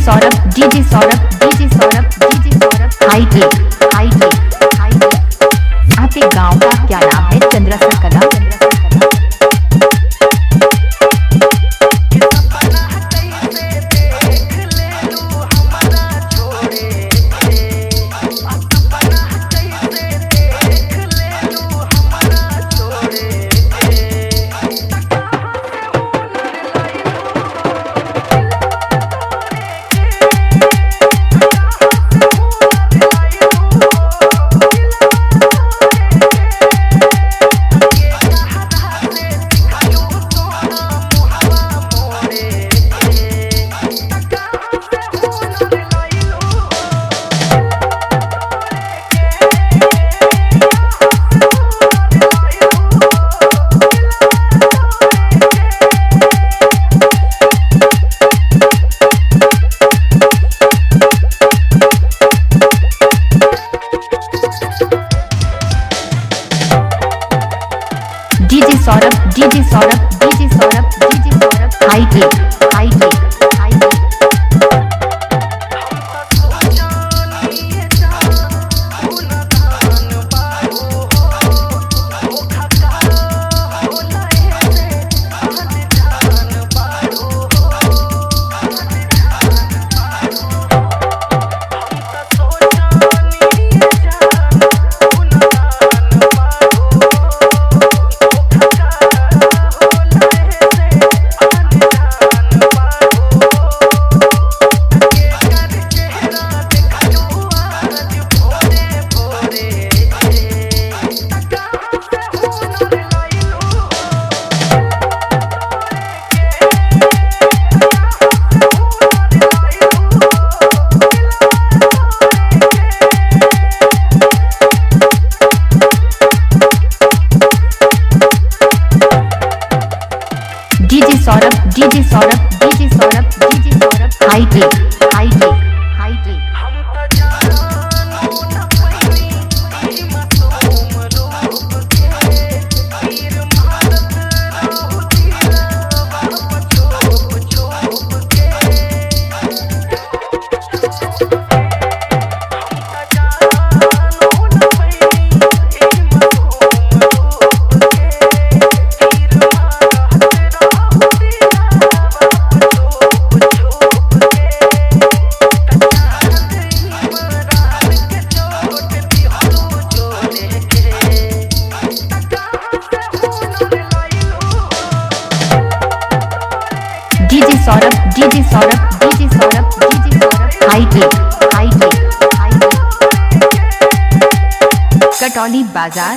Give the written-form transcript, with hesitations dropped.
Saurabh DJ Saurabh DJ Saurabh DJ Saurabh hitech आपके गांव का क्या नाम है? Chandrasa Kala. DJ Saurabh DJ Saurabh DJ Saurabh DJ Saurabh hitech DJ Saurabh DJ Saurabh DJ Saurabh DJ Saurabh hitech DJ Saurabh DJ Saurabh DJ Saurabh DJ Saurabh hitech Katauli बाजार।